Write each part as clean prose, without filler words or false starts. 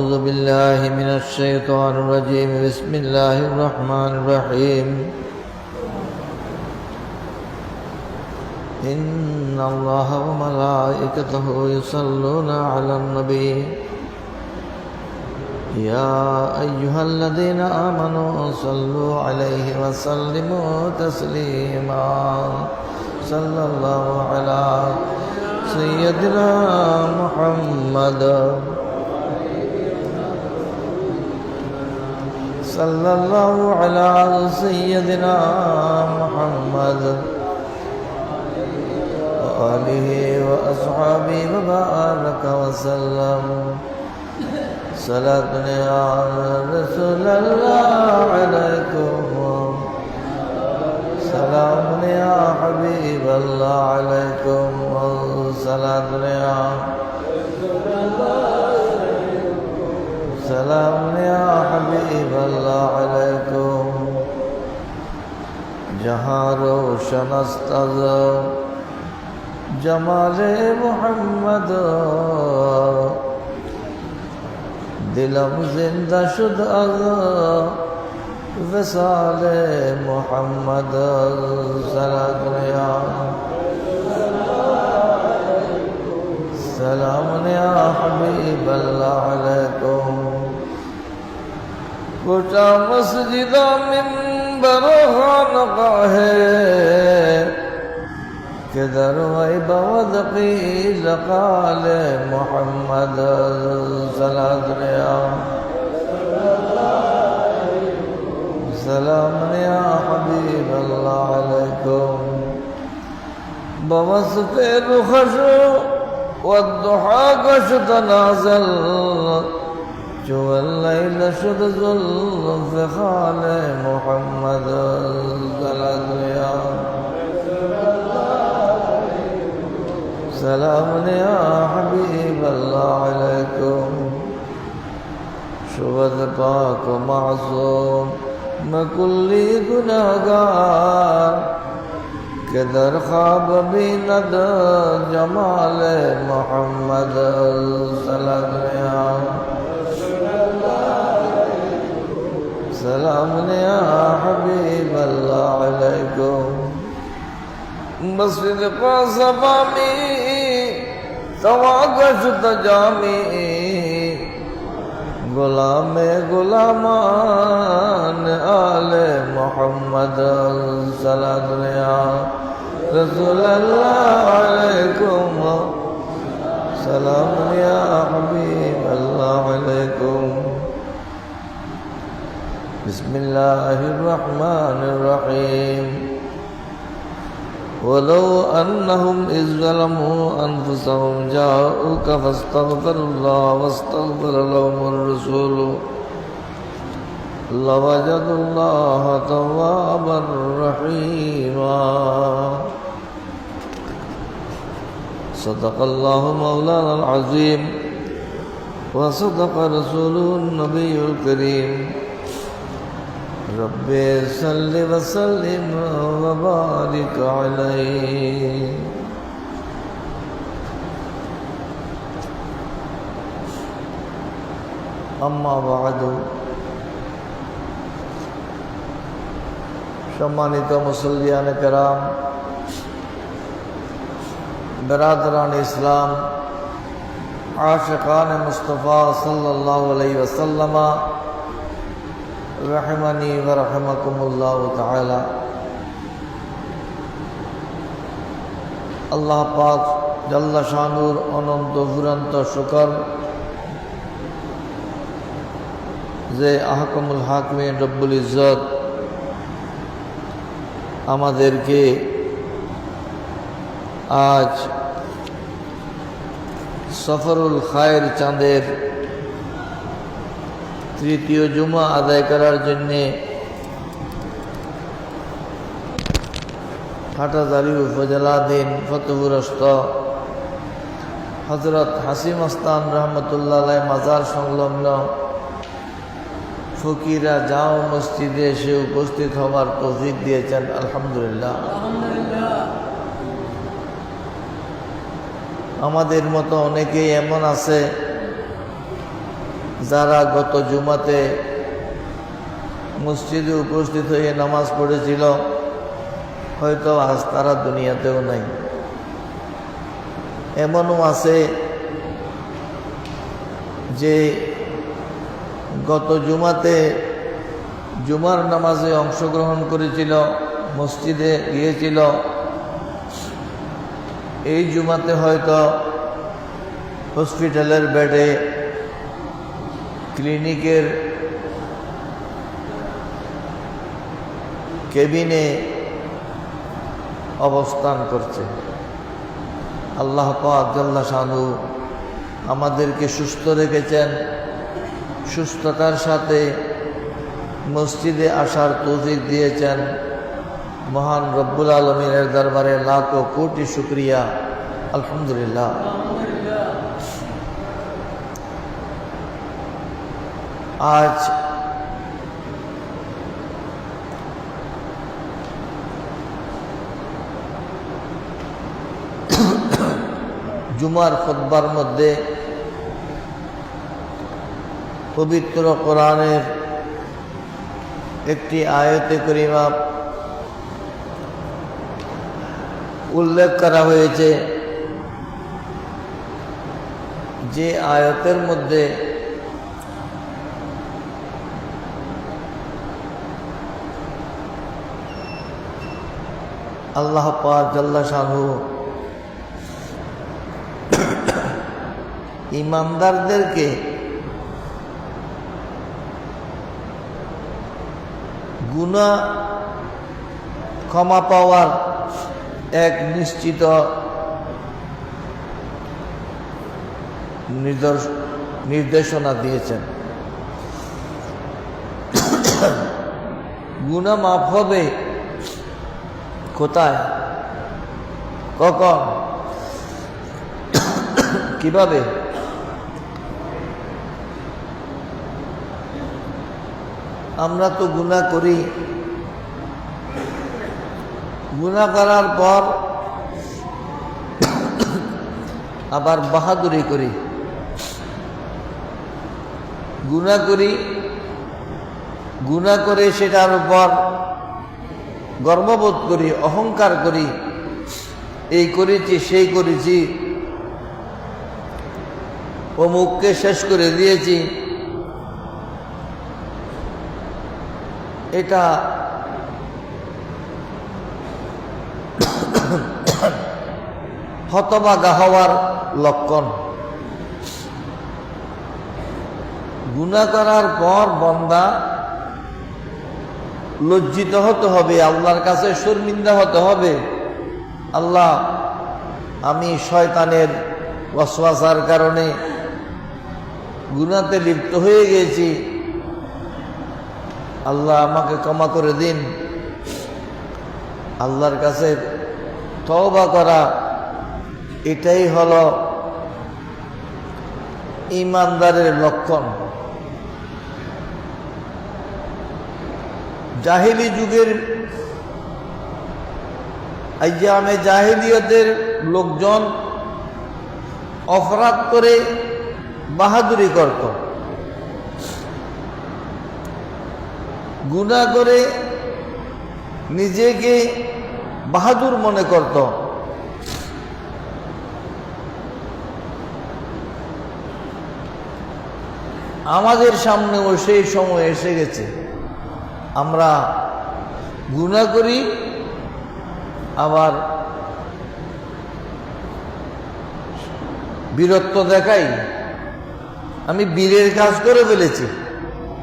أعوذ بالله من الشيطان الرجيم. بسم الله الرحمن الرحيم. إن الله وملائكته يصلون على النبي يا أيها الذين آمنوا صلوا عليه وسلموا تسليما. صلى الله على سيدنا محمد صلى الله على سيدنا محمد وآله وأصحابه وبارك وسلم. صلاة يا رسول الله عليكم، سلام يا حبيب الله عليكم، سلام يا سلام يا حبيب الله عليكم. جہاں روشن است از جمال محمد، دلم زندہ شد از وصال محمد. سلام یا سلام یا حبیب اللہ علیکم. کوٹا مسجد منبر خانقاہ کہ در ویبود قیل قال محمد. سلام یا سلام یا حبیب اللہ علیکم. بوصف رخش والضحى قشط نازل، جو اللیل شد ظلف خال محمد. سلام یا سلام یا حبیب اللہ علیکم. شود پاک و معصوم میں کلی گناہگار کہ در خواب بیند جمال محمد. سلام یا سلام یا حبیب اللہ علیکم. مسجد قاسفامی تواگش تجامی، غلام غلامان آل محمد. سلام یا رسول اللہ علیکم، سلام یا حبیب اللہ علیکم. بسم اللہ الرحمن الرحیم. ولو أنهم إذ ظلموا أنفسهم جاءوك فاستغفروا الله واستغفر لهم الرسول لوجدوا الله توابا رحيما. صدق الله مولانا العظيم وصدق رسوله النبي الكريم. رب صل وسلم وبارك عليه. أما بعد. সম্মানিত মুসল্লিয়ান কেরাম, বিরাদরান ইসলাম, আশিকান মুস্তাফা সাল্লাল্লাহু আলাইহি ওয়াসাল্লাম, রহমানি ওয়া রাহমাকুমুল্লাহু তাআলা। আল্লাহ পাক জাল্লা শানুর অনন্ত ফুরন্ত শুকর যে আহকামুল হাকিমিন রব্বুল ইজ্জত আমাদেরকে আজ সফরুল খায়ের চাঁদের তৃতীয় জুমা আদায় করার জন্যে হাটাজারি উপজেলাধীন ফতেপুরস্থ হযরত হাসিম আস্তান রহমতুল্লাহ আলাইহি মাজার সংলগ্ন ফকিরা জাও মসজিদে এসে উপস্থিত হওয়ার তৌফিক দিয়েছেন। আলহামদুলিল্লাহ। আমাদের মতো অনেকেই এমন আছে যারা গত জুমাতে মসজিদে উপস্থিত হয়ে নামাজ পড়েছিল, হয়তো আজ তারা দুনিয়াতেও নাই। এমনও আছে যে গত জুমাতে জুমার নামাজে অংশগ্রহণ করেছিল, মসজিদে গিয়েছিল, এই জুমাতে হয়তো হসপিটালের বেডে, ক্লিনিকের কেবিনে অবস্থান করছে। আল্লাহ পাক জাল্লা শানু আমাদেরকে সুস্থ রেখেছেন, সুস্থতার সাথে মসজিদে আসার তৌফিক দিয়েছেন। মহান রব্বুল আলমিনের দরবারে লাখো কোটি শুকরিয়া, আলহামদুলিল্লাহ। আজ জুমার খুতবার মধ্যে পবিত্র কোরআনের একটি আয়াতে কারিমা উল্লেখ করা হয়েছে, যে আয়াতের মধ্যে আল্লাহ পাক জাল্লা শানহু ইমানদারদেরকে গুনাহ ক্ষমা পাওয়ার এক নিশ্চিত নির্দেশনা দিয়েছেন। গুনাহ মাফ হবে কোথায়, কখন, কিভাবে? আমরা তো গুনাহ করি, গুনাহ করার পর আবার বাহাদুরি করি, গুনাহ করি, গুনাহ করে সেটার উপর গর্ববোধ করি, অহংকার করি, এই করেছি সেই করেছি, অমুককে শেষ করে দিয়েছি। এটা হতভাগা হওয়ার লক্ষণ। গুনাহ করার পর বান্দা লজ্জিত হতে হবে, আল্লাহর কাছে শর্মিন্দা হতে হবে। আল্লাহ, আমি শয়তানের ওয়াসওয়াসার কারণে গুনাহতে লিপ্ত হয়ে গেছি, আল্লাহ আমাকে ক্ষমা করে দিন। আল্লাহর কাছে তওবা করা, এটাই হলো ঈমানদারের লক্ষণ। জাহিলি যুগের আইয়ামে জাহিলিয়তের লোকজন অপরাধ করে বাহাদুরি করত, গুনাহ করে নিজেকে বাহাদুর মনে করত। আমাদের সামনেও সেই সময় এসে গেছে, আমরা গুনাহ করি, আবার বীরত্ব দেখাই, আমি বীরের কাজ করে ফেলেছি,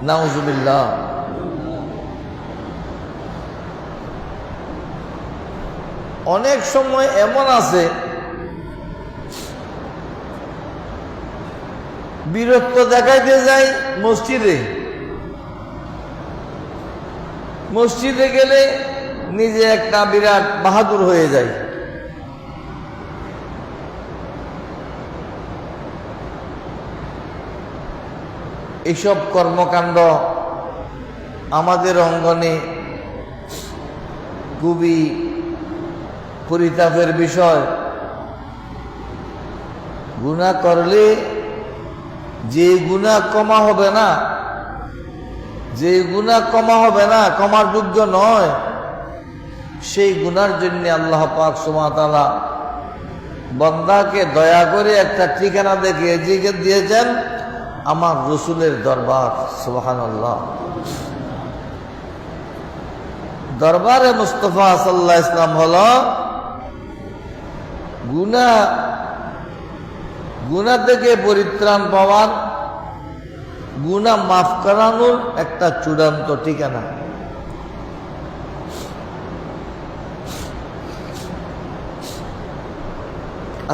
নাউজুবিল্লাহ। অনেক সময় এমন আছে বীরত্ব দেখাইতে যাই মসজিদে, মসজিদে গেলে নিজে একটা বিরাট বাহাদুর হয়ে যায়। এইসব কর্মকাণ্ড আমাদের অঙ্গনে খুবই পরিতাপের বিষয়। গুনাহ করলে যে গুনাহ ক্ষমা হবে না, যে গুনাহ ক্ষমা হবে না, ক্ষমার যোগ্য নয়, সেই গুনার জন্য আল্লাহ পাক সুবহানাহু ওয়া তাআলা বান্দাকে দয়া করে একটা ঠিকানা দেখিয়ে দিয়েছেন, আমার রসুলের দরবার। সুবহানাল্লাহ। দরবারে মুস্তাফা সাল্লাল্লাহু আলাইহি ওয়াসাল্লাম হলো গুনাহ থেকে পরিত্রাণ পাওয়ার, গুনাহ মাফ করানোর একটা চূড়ান্ত ঠিকানা।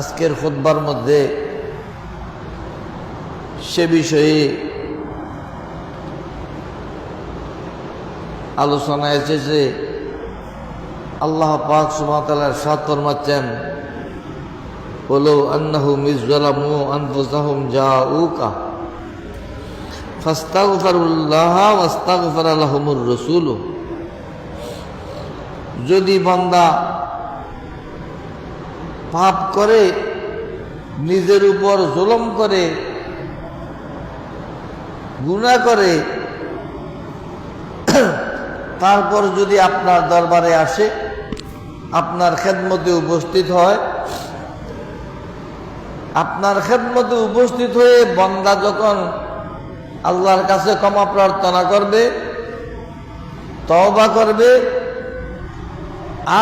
আজকের খুতবার মধ্যে সে বিষয়ে আলোচনা এসেছে। আল্লাহ পাক সুবহানাহু ওয়া তাআলা ইরশাদ ফরমাচ্ছেন, ওয়ালাউ আন্নাহুম ইযলামু আনফুসাহুম জাউকা ফাস্তাগফিরুল্লাহ ওয়াস্তাগফারা লাহুমুর রাসূল। যদি বান্দা পাপ করে, নিজের উপর জুলুম করে, গুনাহ করে, তারপর যদি আপনার দরবারে আসে, আপনার খেদমতে উপস্থিত হয়, আপনার খেদমতে উপস্থিত হয়ে বান্দা যখন আল্লাহর কাছে ক্ষমা প্রার্থনা করবে, তওবা করবে,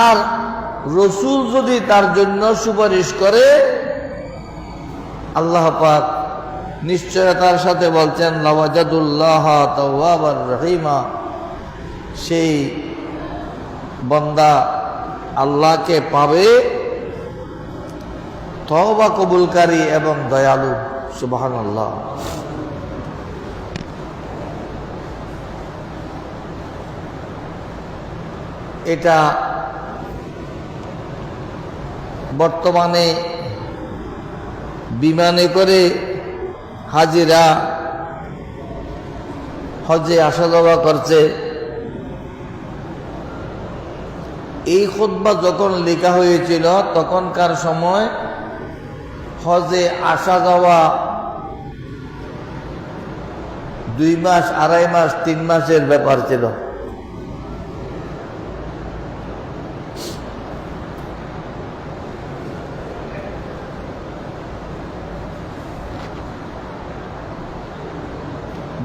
আর রসুল যদি তার জন্য সুপারিশ করে, আল্লাহ পাক নিশ্চয়তার সাথে বলছেন, লাওয়াজাদুল্লাহ তাওয়াবার রহিমা। সেই বান্দা আল্লাহকে পাবে তওবা কবুলকারী এবং দয়ালু। সুবহানাল্লাহ। এটা বর্তমানে বিমানে করে হাজিরা হজে আসা যাওয়া করছে। এই খুতবা যখন লেখা হয়েছিল তখনকার সময় হজে আসা যাওয়া 2 মাস, 2.5 মাস, 3 মাসের ব্যাপার ছিল।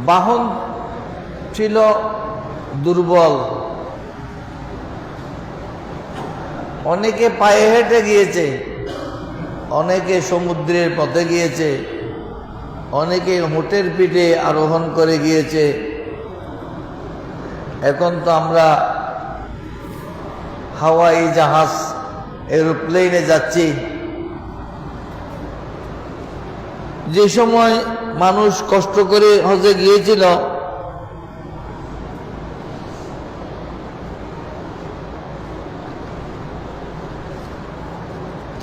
বাহন ছিল দুর্বল, অনেকে পায়ে হেঁটে গিয়েছে, অনেকে সমুদ্রের পথে গিয়েছে, অনেকে উটের পিঠে আরোহণ করে গিয়েছে। এখন তো আমরা হাওয়াই জাহাজ, এরোপ্লেনে যাচ্ছি। যে সময় মানুষ কষ্ট করে হজে গিয়েছিল,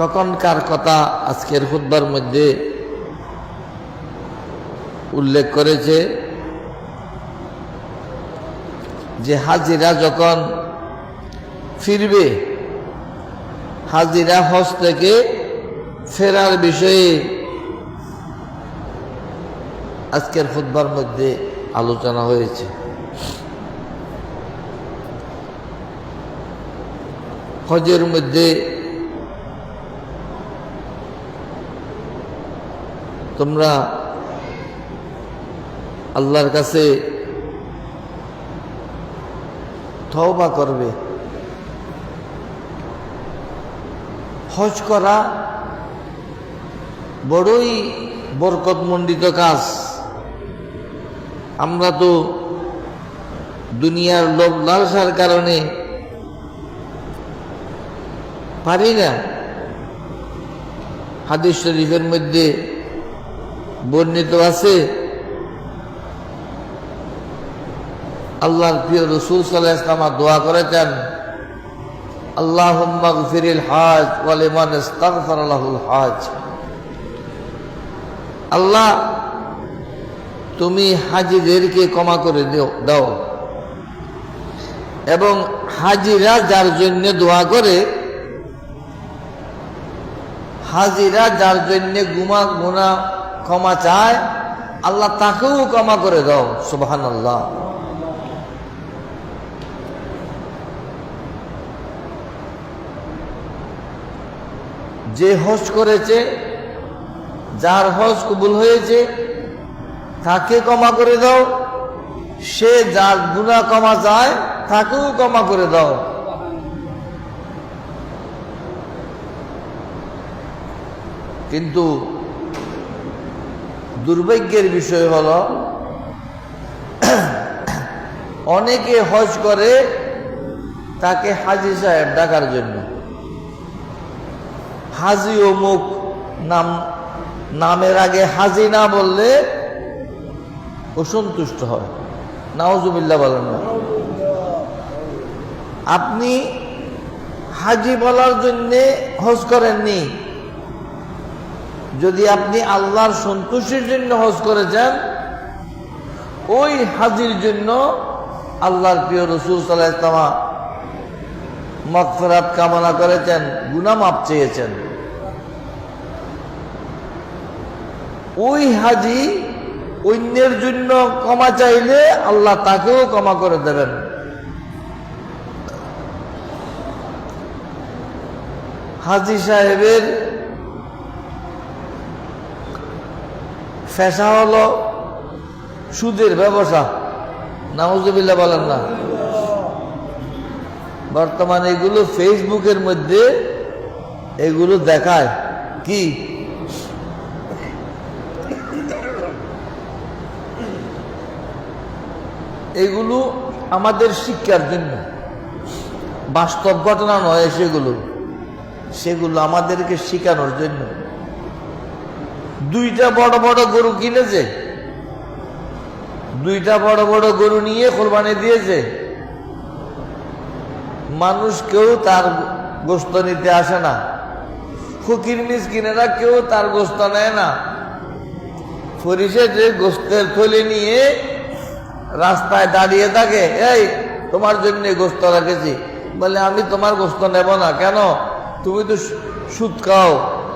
তখনকার কথা আজকের খুতবার মধ্যে উল্লেখ করেছে যে হাজিরা যখন ফিরবে, হাজিরা হজ থেকে ফেরার বিষয়ে আজকের খুতবার মধ্যে আলোচনা হয়েছে। হজের মধ্যে তোমরা আল্লাহর কাছে তওবা করবে। হজ করা বড়ই বরকতমণ্ডিত কাজ। আমরা তো দুনিয়ার লোভ লালসার কারণে পারি না। হাদিস শরীফের মধ্যে বর্ণিত আছে, আল্লাহর প্রিয় রাসূল সাল্লাল্লাহু আলাইহি ওয়াসাল্লাম দোয়া করেছেন, আল্লাহুম্মা গফিরিল হাজ ওয়া লিমান ইস্তাগফারা লাহুল হাজ। আল্লাহ, তুমি হাজিদেরকে ক্ষমা করে দাও, এবং হাজিরা যার জন্য দোয়া করে, হাজিরা যার জন্য গুনাহ ক্ষমা চায়, আল্লাহ তাকেও ক্ষমা করে দাও। সুবহানাল্লাহ। যে হজ করেছে, যার হজ কবুল হয়েছে, তাকে ক্ষমা করে দাও। সে যার গুনাহ ক্ষমা যায়, তাকেও ক্ষমা করে দাও। কিন্তু দুর্ভাগ্যের বিষয় হলো অনেকে হজ করে তাকে হাজী সাহেব ডাকার জন্য। হাজী অমুক নামের আগে হাজী না বললে অসন্তুষ্ট হয়। নাউজুবিল্লাহ বলেন না। আপনি হাজী বলার জন্যে হজ করেননি। যদি আপনি আল্লাহর সন্তুষ্টির জন্য হজ করেছেন, ওই হাজির জন্য আল্লাহর প্রিয় রাসূল সাল্লাল্লাহু আলাইহি ওয়াসাল্লাম মাগফিরাত কামনা করেছেন, গুনাহ মাফ চেয়েছেন। ওই হাজি অন্যের জন্য ক্ষমা চাইলে আল্লাহ তাকেও ক্ষমা করে দেবেন। হাজি সাহেবের পেশা হলো সুদের ব্যবসা। নাউজুবিল্লাহ বলেন না। বর্তমানে এগুলো ফেসবুকের মধ্যে এগুলো দেখায় কি এগুলো আমাদের শিক্ষার জন্য, বাস্তব ঘটনা নয়। সেগুলো আমাদেরকে শেখানোর জন্য। দুইটা বড় বড় গরু কিনেছে, দুইটা বড় বড় গরু নিয়ে কোরবানি দিয়েছে। মানুষ কেউ তার গোশত নিতে আসে না, ফকির মিসকিনেরা কেউ তার গোশত নেয় না। পরিশেষে গোশতের থলে নিয়ে রাস্তায় দাঁড়িয়ে থাকে, এই তোমার জন্য গোশত রেখেছি। বলে আমি তোমার গোশত নেব না। কেন? তুমি তো সুদ খাও,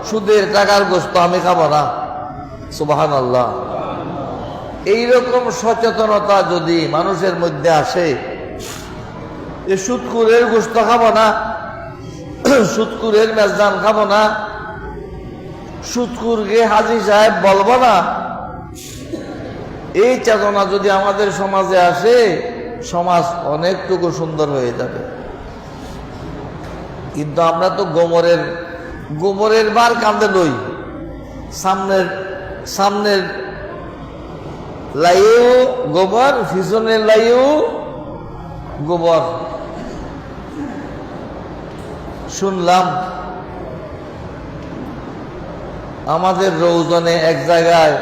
সুদের টাকার গোশত আমি খাবো না। সুবহানাল্লাহ। এইরকম সচেতনতা যদি মানুষের মধ্যে আসে যে সুদখোরের গোশত খাবো না, সুদখোরের মেজদান খাবো না, সুদখোরকে হাজী সাহেব বলবো না, এই চেতনা যদি আমাদের সমাজে আসে, সমাজ অনেকটুকু সুন্দর হয়ে যাবে। কিন্তু আমরা তো গোবরের বার কাঁধে লই, সামনের লাইও গোবর, পিছনের লাইও গোবর। শুনলাম আমাদের রৌজনে এক জায়গায়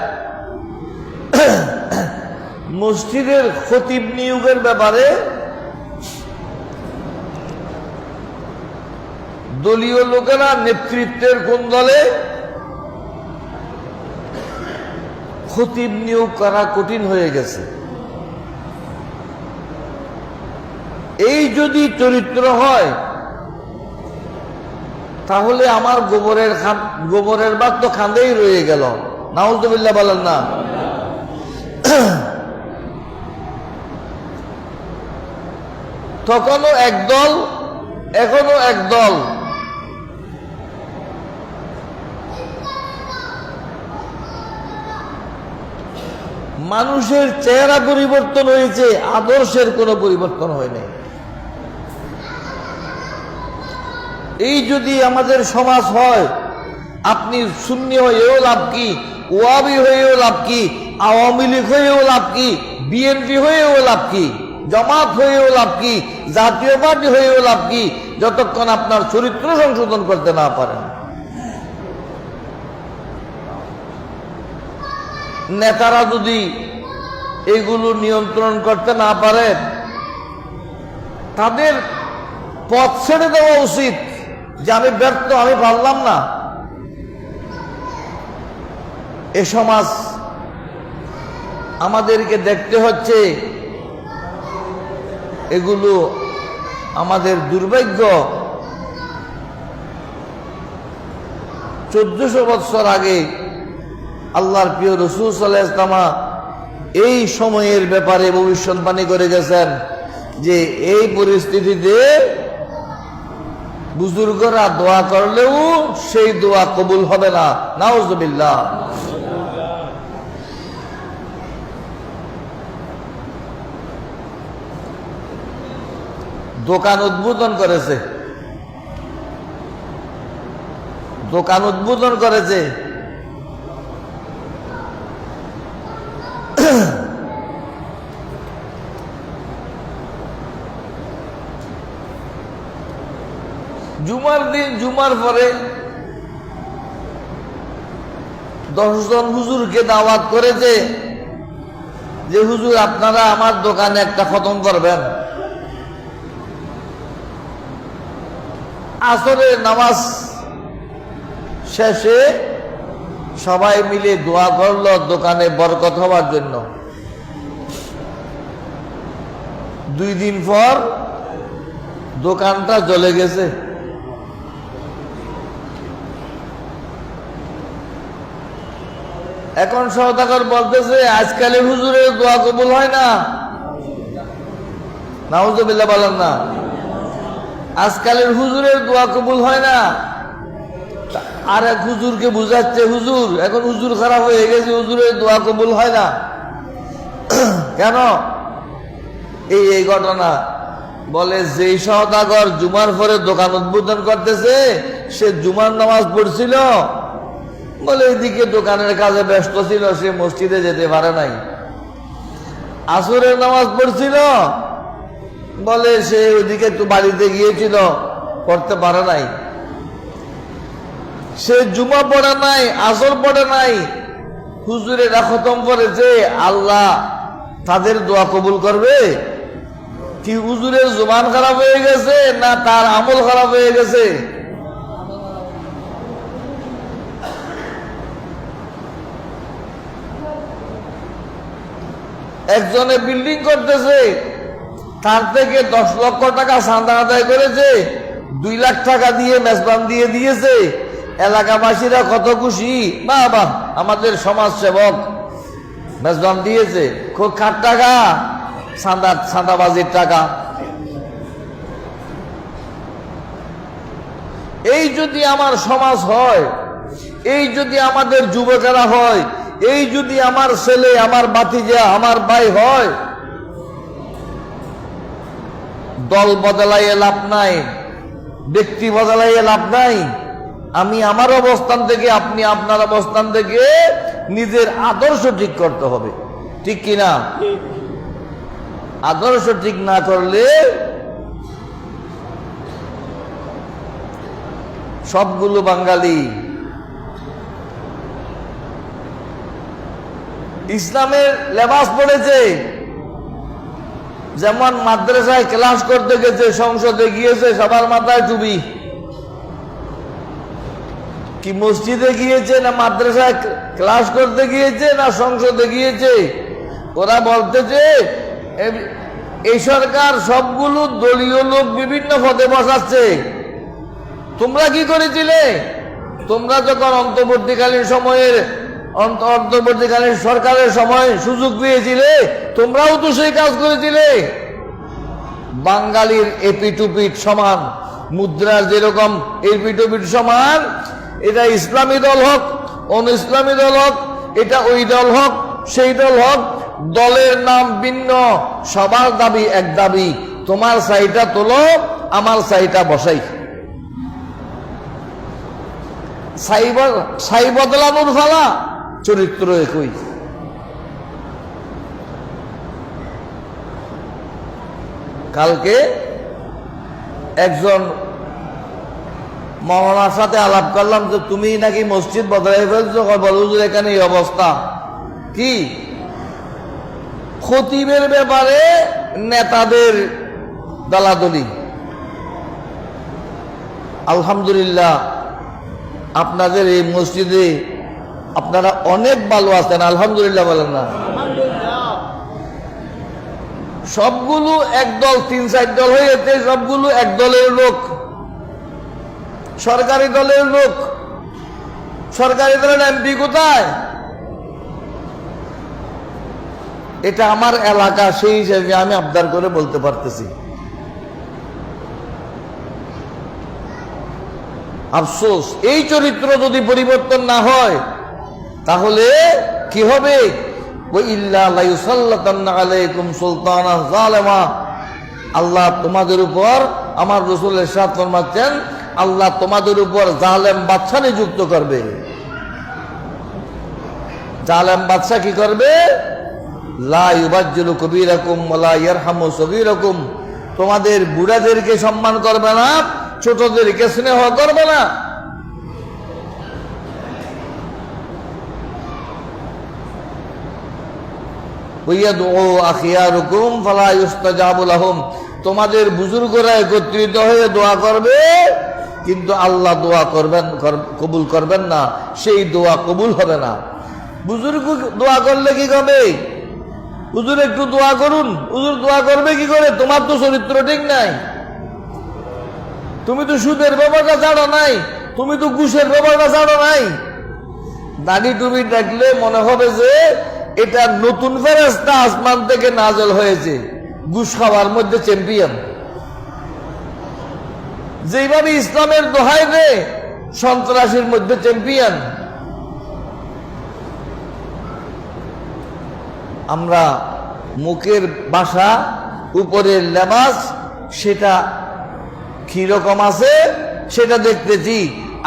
মসজিদের খতিব নিয়োগের ব্যাপারে দলীয় লোকেরা, নেতৃত্বের কোন দলে, খতিব নিয়োগ করা কঠিন হয়ে গেছে। এই যদি চরিত্র হয় তাহলে আমার গোবরের বাদ তো খান্দেই রয়ে গেল। নাউজুবিল্লাহ বলেন না। তখনও একদল, এখনো একদল। মানুষের চেহারা পরিবর্তন হয়েছে, আদর্শের কোনো পরিবর্তন হয়নি। এই যদি আমাদের সমাজ হয়, আপনি সুন্নি হয়েও লাভ কি, ওয়াবি হয়েও লাভ কি, আওয়ামী লীগ হয়েও লাভ কি, বিএনপি হয়েও লাভ কি, জামাত হয়েও লাভ কি, জাতীয় পার্টি হয়েও লাভ কি, যতক্ষণ আপনার চরিত্র সংশোধন করতে না পারেন। নেতারা যদি এগুলো নিয়ন্ত্রণ করতে না পারে, তাদের পথ ছেড়ে দেওয়া উচিত যে আমি ব্যর্থ, আমি পারলাম না। এ সমাজ আমাদেরকে দেখতে হচ্ছে, এগুলো আমাদের দুর্ভাগ্য। 1400 বছর আগে আল্লাহর প্রিয় রাসূল সাল্লাল্লাহু আলাইহি ওয়াসাল্লাম এই সময়ের ব্যাপারে ভবিষ্যৎবাণী করে গেছেন যে এই পরিস্থিতিতে বুজুর্গরা দোয়া করলেও সেই দোয়া কবুল হবে না। নাউজুবিল্লাহ। দোকান উদ্বোধন করেছে, দোকান উদ্বোধন করেছে, জুমার দিন, জুমার পরে 10 জন হুজুরকে দাওয়াত করেছে যে হুজুর আপনারা আমার দোকানে একটা খতম করবেন। আসরের নামাজ শেষে সবাই মিলে দোয়া করলো দোকানে বরকত হওয়ার জন্য। 2 দিন পর দোকানটা জ্বলে গেছে। এখন সওদাগর বলতেছে আজকালের হুজুরের দোয়া কবুল হয় না। নাউজুবিল্লাহ বলেন না। আজকালের হুজুরের দোয়া কবুল হয় না। আর এক হুজুরকে বুঝাচ্ছে হুজুর এখন হুজুর খারাপ হয়ে গেছে, হুজুরের দোয়া কবুল হয় না। কেন? এই ঘটনা বলে যেই সওদাগর জুমার পরে দোকান উদ্বোধন করতেছে সে জুমার নামাজ পড়ছিল, বলে এদিকে দোকানের কাজে ব্যস্ত ছিল, সে মসজিদে যেতে পারে নাই। আসরের নামাজ পড়ছিল, বলে সে ওইদিকে একটু বাড়িতে গিয়েছিল, পড়তে পারে নাই। সে জুমা পড়ে নাই, আসর পড়ে নাই, হুজুরেরা খতম করেছে, আল্লাহ তাদের দোয়া কবুল করবে কি? হুজুরের জুবান খারাপ হয়ে গেছে না তার আমল খারাপ হয়ে গেছে? একজনে বিল্ডিং করতেছে, তার থেকে 10 লক্ষ টাকা চাঁদা আদায় করেছে, 2 লাখ টাকা দিয়ে মেজবান দিয়ে দিয়েছে। এলাকাবাসীরা কত খুশি, বাবা আমাদের সমাজ সেবক মেজবান দিয়েছে। খুব খাট টাকা, চাঁদাবাজির টাকা। এই যদি আমার সমাজ হয়, এই যদি আমাদের যুবকেরা হয়, এই যদি আমার ছেলে, আমার ভাতিজা, আমার ভাই হয়, দল বদলাইয়ে লাভ নাই, ব্যক্তি বদলাইয়ে লাভ নাই। আমি আমার অবস্থান থেকে, আপনি আপনার অবস্থান থেকে নিজের আদর্শ ঠিক করতে হবে, ঠিক কিনা? আদর্শ ঠিক না করলে সবগুলো বাঙালি ইসলামের লেবাস পড়েছে, যেমন মাদ্রাসায় ক্লাস করতে গেছে, সংসদে গিয়েছে, সবার মাথায় টুপি। কি মসজিদে গিয়েছে না মাদ্রাসায় ক্লাস করতে গিয়েছে না সংসদে গিয়েছে? ওরা বলতেছে এই সরকার সবগুলো দলীয় লোক বিভিন্ন পদে বসাচ্ছে। তোমরা কি করেছিলে? তোমরা যখন অন্তর্বর্তীকালীন সরকারের সময় সুযোগ পেয়েছিলে, তোমরাও তো সেই কাজ করেছিলে। বাঙালির এপিটুপিট সমান, মুদ্রার যেরকম এপিটুপিট সমান, এটা ইসলামী দল হোক, অন-ইসলামী দল হোক, এটা ওই দল হোক, সেই দল হোক, দলের নাম ভিন্ন, সবার দাবি এক দাবি, তোমার সাইটা তোলো, আমার সাইটা বসাই। সাই বদলানোর ফালা, চরিত্র একই। কালকে একজন মৌলানার সাথে আলাপ করলাম যে তুমি নাকি মসজিদ বদলাই ফেলছো, বলো যে এখানে এই অবস্থা। কি খতিবের ব্যাপারে নেতাদের দলাদলি? আলহামদুলিল্লাহ আপনাদের এই মসজিদে আপনারা অনেক ভালো আছেন, আলহামদুলিল্লাহ বলেন না? সবগুলো একদল, 3-4 দল হয়েছে, সবগুলো এক দলের লোক, সরকারি দলের লোক। সরকারি দলের এমপি কোথায়? এটা আমার এলাকা, সেই হিসেবে আমি আবদার করে বলতে পারতেছি। আফসোস, এই চরিত্র যদি পরিবর্তন না হয় তাহলে কি হবে? আল্লাহ তোমাদের উপর, আমার রাসূল ইরশাদ ফরমাচ্ছেন, আল্লাহ তোমাদের উপর জালেম বাদশা নিযুক্ত করবে। জালেম বাদশা কি করবে? লা ইউবাজ্জিলু কবীরাকুম ওয়া লা ইয়ারহামু সগীরাকুম, তোমাদের বুড়াদেরকে সম্মান করবে না, ছোটদেরকে স্নেহ করবে না। তোমাদের বুজুর্গরা একত্রিত হয়ে দোয়া করবে, কিন্তু আল্লাহ দোয়া করবেন, কবুল করবেন না, সেই দোয়া কবুল হবে না। বুজুর্গ দোয়া করলে কি হবে? হুজুর একটু দোয়া করুন, হুজুর দোয়া করবে কি করে? তোমার তো চরিত্র ঠিক নাই, তুমি তো সুদের ব্যাপারটা জানো নাই, তুমি তো ঘুষের ব্যাপারটা জানো নাই। দাড়ি টুপি দেখলে মনে হবে যে এটা নতুন ফেরেশতা আসমান থেকে নাজল হয়েছে, ঘুষ খাওয়ার মধ্যে চ্যাম্পিয়ন। যেভাবে ইসলামের দোহাই রে, সন্ত্রাসীর মধ্যে চ্যাম্পিয়ন। আমরা মুখের ভাষা, উপরের লেবাস, সেটা কিরকম আছে সেটা দেখতেছি।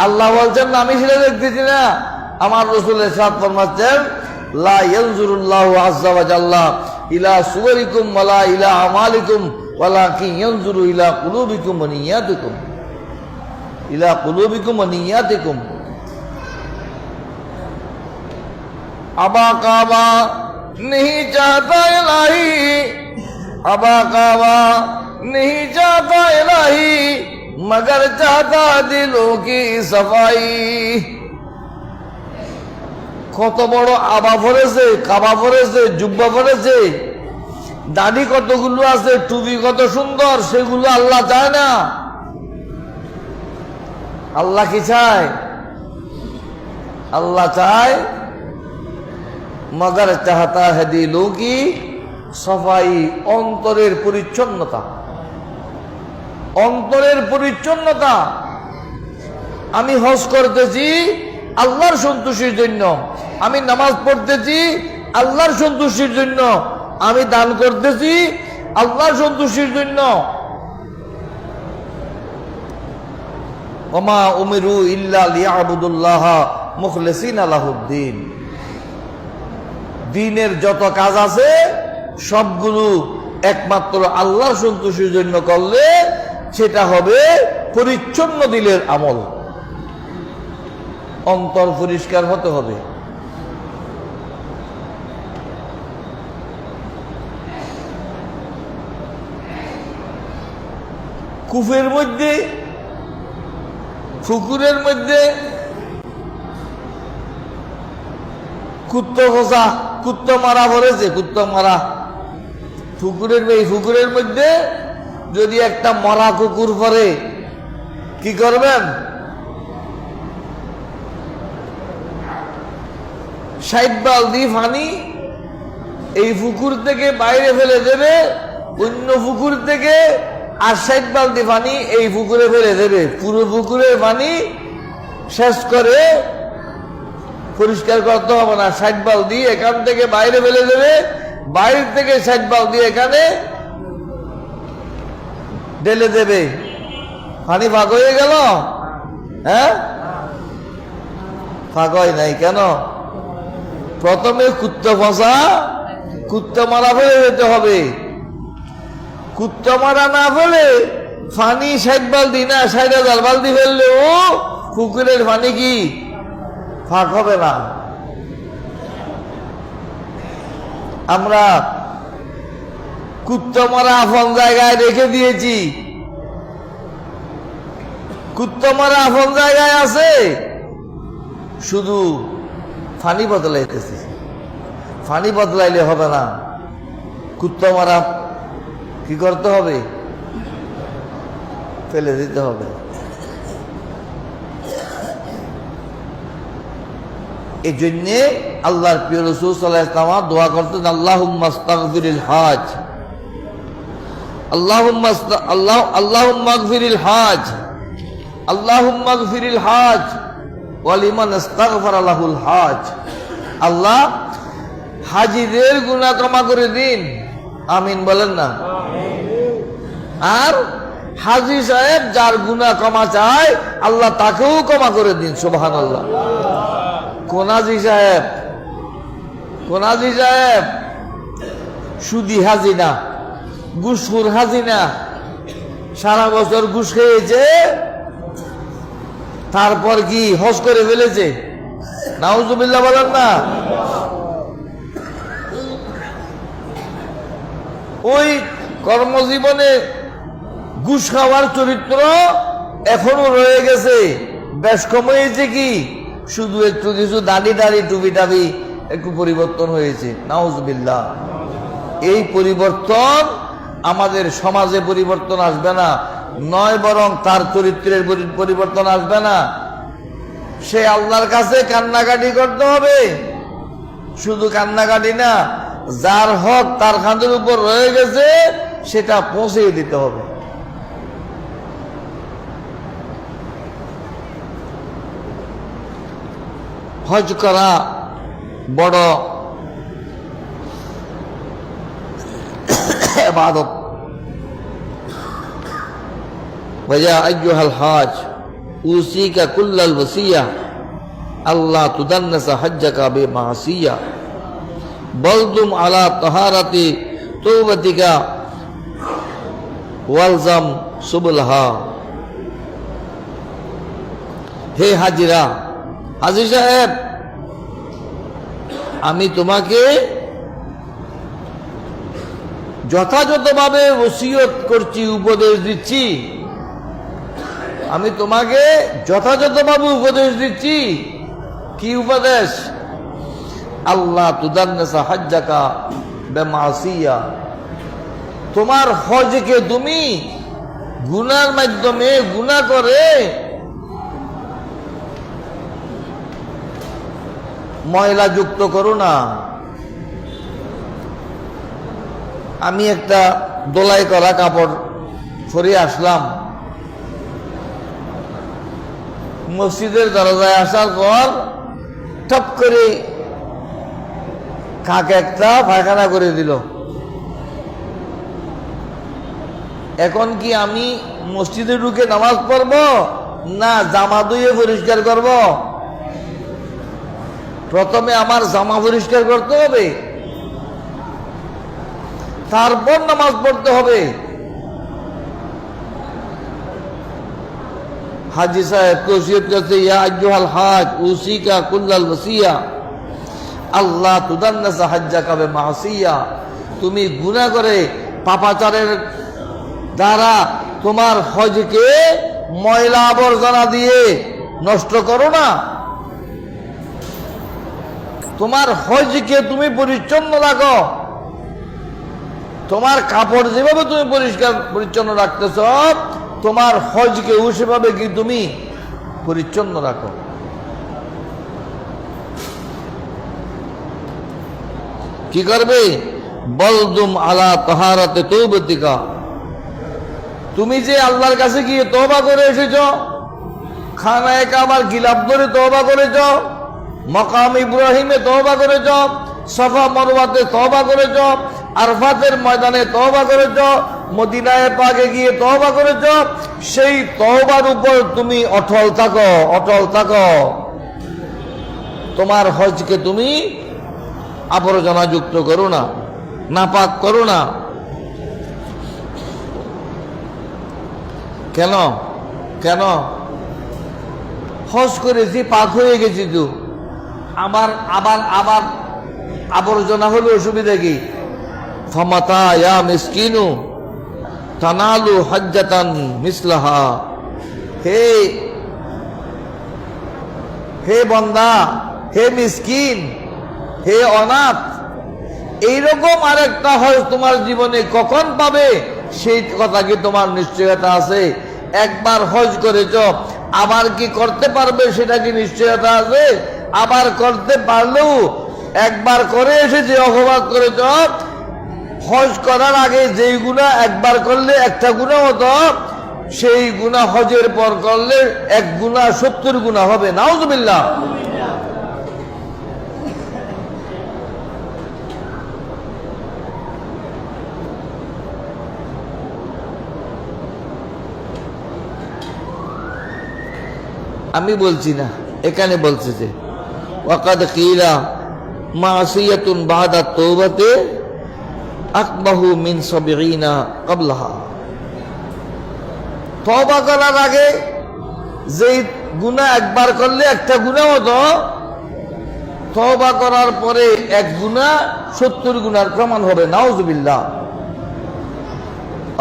আল্লাহ বলছেন আমি সেটা দেখতেছি না, আমার রাসূল ইরশাদ ফরমাচ্ছেন, লা ইয়ানজুরুল্লাহু আযজা ওয়া জাল্লা ইলা সুওয়ারিকুম ওয়া লা ইলা আমালিকুম ওয়ালাকিন ইয়ানজুরু ইলা কুলুবিকুম ওয়া নিয়াতিকুম, ইলা কুলুবিকুম ওয়া নিয়াতিকুম। আবা কাবা नहीं चाहता इलाही, अबा काबा नहीं चाहता इलाही, मगर चाहता दिलों की सफाई। কত বড় আবা পড়েছে, কাবা পড়েছে, জুব্বা পড়েছে, দাড়ি কতগুলো আছে, টুপি কত সুন্দর, সেগুলো আল্লাহ চায় না। আল্লাহ কি চায়? আল্লাহ চায় মগর চাহতা है दिलों की सफाई, অন্তরের পরিচ্ছন্নতা, অন্তরের পরিচ্ছন্নতা। আমি হজ করতেছি আল্লাহর সন্তুষ্টির জন্য, আমি নামাজ পড়তেছি আল্লাহর সন্তুষ্টির জন্য, আমি দান করতেছি আল্লাহর সন্তুষ্টির জন্য। ওমা উমিরু ইল্লা লিয়াবুদুল্লাহ মুখলিসিনা লাহুদ্দিন। দ্বীনের যত কাজ আছে সবগুলো একমাত্র আল্লাহর সন্তুষ্টির জন্য করলে সেটা হবে পরিচ্ছন্ন দিলের আমল। অন্তর পরিষ্কার হতে হবে। কূপের মধ্যে, পুকুরের মধ্যে কুত্তা খোঁচা, কুত্তা মারা পড়েছে, কুত্তা মারা পুকুরের মধ্যে যদি একটা মরা কুকুর পড়ে কি করবেন? 60 বালতি পানি এই পুকুর থেকে বাইরে ফেলে দেবে, অন্য পুকুর থেকে আর 60 বালতি পানি এই পুকুরে ফেলে দেবে। পুরো পুকুরের পানি শেষ করে পরিষ্কার করতে হবে না, 60 বালতি এখান থেকে বাইরে ফেলে দেবে, বাইরে থেকে 60 বালতি এখানে ঢেলে দেবে। পানি ভাগ হয়ে গেল? হ্যাঁ, ভাগ হয় নাই। কেন? প্রথমে কুত্তা ফসা, কুত্তা মারা ফেলে যেতে হবে। কুত্তা মারা না ফেলে পানি 60 বালতি না 60,000 বালতি ফেললেও পুকুরের পানি কি ভাগ হবে না। আমরা কুত্তা মারা আপন জায়গায় রেখে দিয়েছি। কুত্তা মারা আপন জায়গায় আছে, শুধু পানি বদলাইতেছে। পানি বদলাইলে হবে না, কুত্তা মারা কি করতে হবে? ফেলে দিতে হবে। এই জন্যে আল্লাহর প্রিয় রাসূল সাল্লাল্লাহু আলাইহি ওয়াসাল্লাম দোয়া করতেন, আল্লাহুম্মা আস্তাগফিরিল হাজ, আল্লাহুম্মা আগফিরিল হাজ, আল্লাহুম্মা আগফিরিল হাজ ওয়া লিমান আস্তাগফারা লাহুল হাজ। আল্লাহ হাজীদের গুনাহ ক্ষমা করে দিন, আমিন বলেন না। আর হাজী সাহেব যার গুনাহ ক্ষমা চায় আল্লাহ তাকেও ক্ষমা করে দিন, সুবহানাল্লাহ। কোন হাজী সাহেব? কোন হাজী সাহেব? সুদি হাজী না, ঘুষখোর হাজী না, সারা বছর ঘুষ খেয়েছে তারপর কি হজ করে ফেলেছে, নাউজুবিল্লাহ বলেন না। ওই কর্মজীবনে ঘুষ খাওয়ার চরিত্র এখনো রয়ে গেছে, বেশ কম হয়েছে কি শুধু একটু কিছু দাড়ি টুপি টাবি একটু পরিবর্তন হয়েছে, নাউজুবিল্লাহ। এই পরিবর্তন আমাদের সমাজে পরিবর্তন আসবে না, নয় বরং তার চরিত্রের পরিবর্তন আসবে না। সে আল্লাহর কাছে কান্নাকাটি করতে হবে, শুধু কান্নাকাটি না, যার হক তার কাঁধের উপর রয়ে গেছে সেটা পৌঁছে দিতে হবে। হজ করা বড় ইবাদত। ওয়া আইয়ুহাল হাজ উসিকা কুল্লাল ওয়াসিয়া আল্লাহ তুদান্নাসা হজ্জাকা বিমাসিয়া বলদুম আলা তাহারাতি তওবাতিকা ওয়ালজাম সুবুলহা। হে হাজিরা, হাজী সাহেব, আমি তোমাকে যথাযথভাবে ওসিয়ত করছি, উপদেশ দিচ্ছি। আমি তোমাকে যথাযথভাবে উপদেশ দিচ্ছি। কি উপদেশ? আল্লাহ তুদান্নাসা হজ্জাকা বিমাসিয়া, তোমার হজকে তুমি গুনার মাধ্যমে গুনাহ করে ময়লা যুক্ত করো না। আমি একটা দোলাই করা কাপড় পরে আসলাম, মসজিদের দরজায় আসার পর টপ করে কাক একটা পায়খানা করে দিল। এখন কি আমি মসজিদে ঢুকে নামাজ পড়ব না জামা ধুয়ে পরিষ্কার করব? প্রথমে আমার জামা পরিষ্কার করতে হবে, তারপর নামাজ পড়তে হবে। হাজী সাহেব ওসিয়ত করতে, ইয়া আইয়ুহাল হাজ উসিকা কুল্লাল ওয়াসিয়া আল্লাহ তুদান্নাসা হজ্জাকা বিমাসিয়া, তুমি গুনাহ করে পাপাচারের দ্বারা তোমার হজকে ময়লা আবর্জনা দিয়ে নষ্ট করো না। তোমার হজকে তুমি পরিচ্ছন্ন রাখো, তোমার কাপড় যেভাবে তুমি পরিষ্কার পরিচ্ছন্ন রাখতেছ তোমার হজকেও সেভাবে কি তুমি পরিচ্ছন্ন রাখো। কি করবে? বলদুম আলা তাহারাতে তওবাতিকা, তুমি যে আল্লাহর কাছে গিয়ে তওবা করে এসেছো, খানায়ে কাবার গিলাফ ধরে তওবা করেছো, মকাম ইব্রাহিমে তওবা করেছো, সাফা মারওয়াতে তওবা করেছো, আরফাতের ময়দানে তওবা করেছো, মদিনায়ে পাকে গিয়ে তওবা করেছো, সেই তওবার উপর তুমি অটল থাকো, অটল থাকো। তোমার হজকে তুমি আবর্জনা যুক্ত করো না, নাপাক করো না। কেন? কেন? হজ করেছি, পাক হয়ে গেছি, তো আবার আবার আবার আবর্জনা হলে অসুবিধা কি? ফামাতা ইয়া মিসকিনু তানালু হজ্জাতান মিসলাহা, হে হে বান্দা, হে মিসকিন, হে অনাথ, এইরকম আরেকটা হজ তোমার জীবনে কখন পাবে সেই কথা কি তোমার নিশ্চয়তা আছে? একবার হজ করেছ, আবার কি করতে পারবে সেটা কি নিশ্চয়তা আছে? আবার করতে পারলেও একবার করে এসেছে অপবাদ করে চপ হজ করার আগে যেই গুনাহ একবার করলে একটা গুনাহ হতো সেই গুনাহ হজের পর করলে এক গুনাহ 70 গুনাহ হবে। নাউজুবিল্লাহ। আমি বলছি না, এখানে বলছে যে ওয়াকাদ কিলা মাসিয়াতুন বাদা তওবাতে আকবাহু মিন 70 ক্বাবলাহা। তওবা করার আগে যেই গুনাহ একবার করলে একটা গুনাহ হতো, তওবা করার পরে এক গুনাহ 70 গুনার প্রমাণ হবে। নাউজুবিল্লাহ।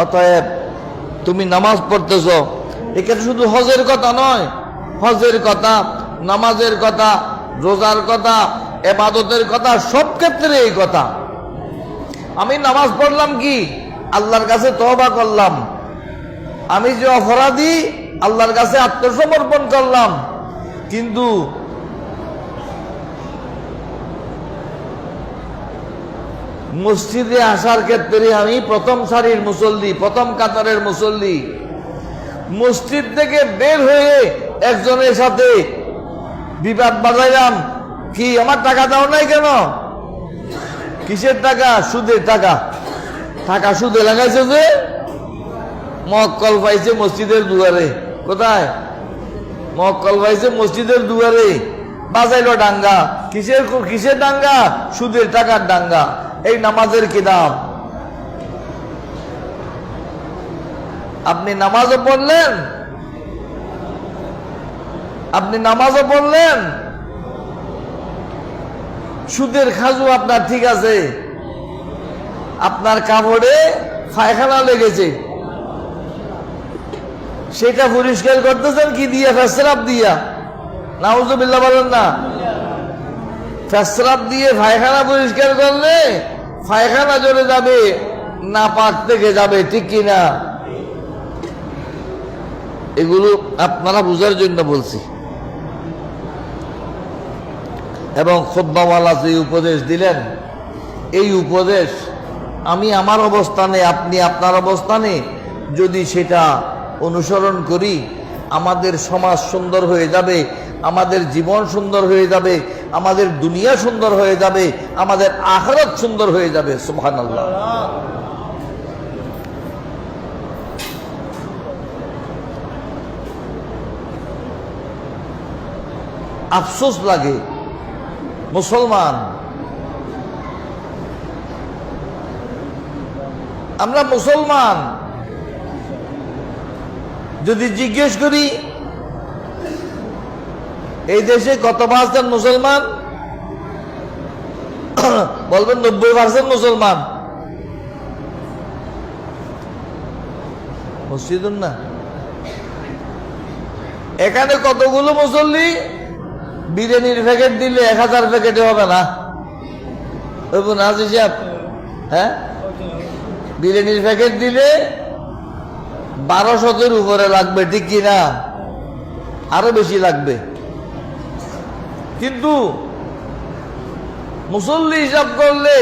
অতএব তুমি নামাজ পড়তেছ, এখানে শুধু হজের কথা নয়, হজের কথা, নামাজের কথা, রোজার কথা, ইবাদতের কথা, সব ক্ষেত্রে এই কথা। আমি নামাজ পড়লাম কি আল্লাহর কাছে তওবা করলাম, আমি যে অপরাধী আল্লাহর কাছে আত্মসমর্পণ করলাম। কিন্তু মসজিদে আসার ক্ষেত্রে আমি প্রথম সারির মুসল্লি, প্রথম কাতারের মুসল্লি, মসজিদ থেকে বের হয়ে একজনের সাথে বিবাদ বাজাইলাম, কি আমার টাকা দাও নাই কেন? কিসের টাকা? সুদের টাকা। টাকা সুদে লাগাইছে যে মক্কল পাইছে মসজিদের দুয়ারে। কোথায়? মক্কল পাইছে মসজিদের দুয়ারে, বাজাইলো ডাঙ্গা। কিসের ডাঙ্গা? সুদের টাকার ডাঙ্গা। এই নামাজের কি দাম? আপনি নামাজও পড়লেন, সুদের খাজু আপনার ঠিক আছে, আপনার কাপড়ে পায়খানা লেগেছে, সেটা পরিষ্কার করতেছেন কি দিয়া? ফেসরাব দিয়া। নাউজুবিল্লাহ বলেন না। ফেসরাব দিয়ে পায়খানা পরিষ্কার করলে পায়খানা চলে যাবে, নাপাক থেকে যাবে, ঠিক কিনা? এগুলো আপনারা বুঝার জন্য বলছি। এবং খুতবাওয়ালা যে উপদেশ দিলেন, এই উপদেশ আমি আমার অবস্থানে, আপনি আপনার অবস্থানে যদি সেটা অনুসরণ করি, আমাদের সমাজ সুন্দর হয়ে যাবে, আমাদের জীবন সুন্দর হয়ে যাবে, আমাদের দুনিয়া সুন্দর হয়ে যাবে, আমাদের আখিরাত সুন্দর হয়ে যাবে। সুবহানাল্লাহ। আফসোস লাগে, মুসলমান আমরা মুসলমান, যদি জিজ্ঞেস করি এই দেশে কত পার্সেন্ট মুসলমান, বলবেন 90% মুসলমান। মসজিদুন না, এখানে কতগুলো মুসল্লি, বিরিয়ানির প্যাকেট দিলে 1000 প্যাকেটে হবে না। হ্যাঁ, বিরিয়ানির প্যাকেট দিলে 1200-এর উপরে লাগবে, ঠিক কিনা? আরো বেশি লাগবে। কিন্তু মুসল্লি হিসাব করলে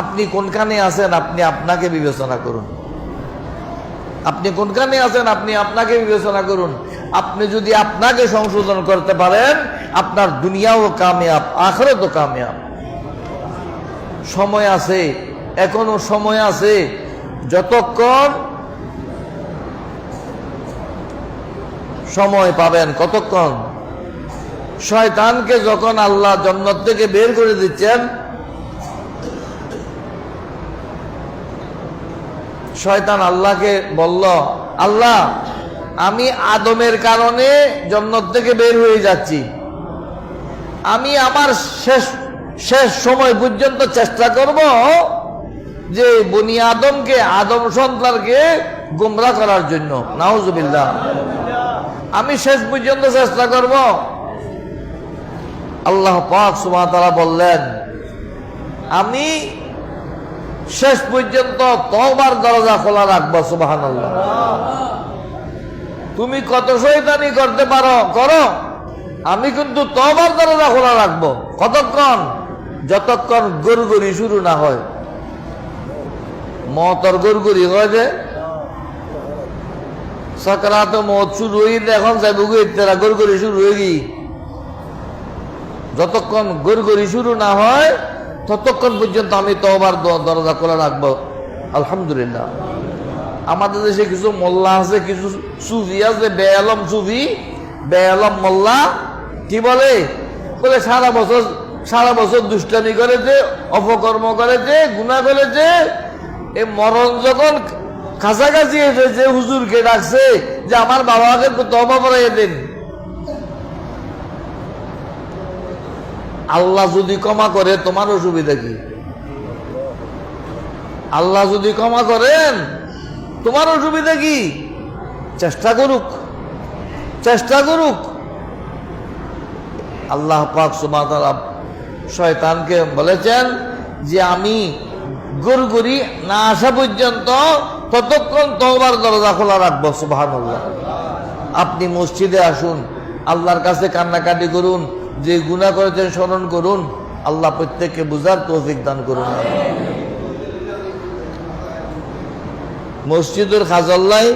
আপনি কোনখানে আছেন, আপনি আপনাকে বিবেচনা করুন। আপনি কোনখানে আছেন, আপনি আপনাকে বিবেচনা করুন। আপনি যদি আপনাকে সংশোধন করতে পারেন, আপনার দুনিয়াও কামিয়াব, আখিরাতও কামিয়াব। সময় আছে, এখনো সময় আছে। যতক্ষণ সময় পাবেন, কতক্ষণ? শয়তানকে যখন আল্লাহ জান্নাত থেকে বের করে দিচ্ছেন, শয়তান আল্লাহকে বলল, আল্লাহ আমি আদমের কারণে জান্নাত থেকে বের হয়ে যাচ্ছি, আমি আমার শেষ সময় পর্যন্ত চেষ্টা করব যে বনি আদমকে, আদম সন্তানকে গোমরা করার জন্য। নাউজুবিল্লাহ। আমি শেষ পর্যন্ত চেষ্টা করব। আল্লাহ পাক সুবহানাহু ওয়া তাআলা বললেন, আমি শেষ পর্যন্ত তওবার দরজা খোলা রাখবো। সুবহানাল্লাহ। তুমি কত শয়তানি করতে পারো করো, আমি কিন্তু তওবার দরজা খোলা রাখবো। কতক্ষণ? যতক্ষণ গড়গড়ি শুরু না হয়। মতর গড়গড়ি হয় যে সাকরাত মত শুরু হইলে এখন যাইব তারা গড়গড়ি শুরু হয়ে গি। যতক্ষণ গড়গড়ি শুরু না হয় ততক্ষণ পর্যন্ত আমি তওবার দরজা খোলা রাখবো। আলহামদুলিল্লাহ। আমাদের দেশে কিছু মোল্লা আছে, কিছু সুফি আছে, বেআলম সুফি, বেআলম মোল্লা। কি বলে? বলে সারা বছর দুষ্টামি করেছে, অপকর্ম করেছে, গুনাহ করেছে। এই মরণ যখন কাছাকাছি এসেছে হুজুরকে ডাকছে যে আমার বাবাকে তওবা পড়াইয়া দেন। আল্লাহ যদি ক্ষমা করে তোমার অসুবিধা কি? আল্লাহ যদি ক্ষমা করেন তোমার অসুবিধা কি? চেষ্টা করুক, চেষ্টা করুক। আল্লাহ পাক সুবহানাহু ওয়া তাআলা শয়তানকে বলেছেন যে আমি গড়গড়ি না আসা পর্যন্ত ততক্ষণ তওবার দরজা খোলা রাখবো। সুবহানাল্লাহ। আপনি মসজিদে আসুন, আল্লাহর কাছে কান্নাকাটি করুন, যে গুনাহ করেছেন স্মরণ করুন। আল্লাহ প্রত্যেককে বুঝার তৌফিক দান করুন। মসজিদের খাজাল্লাই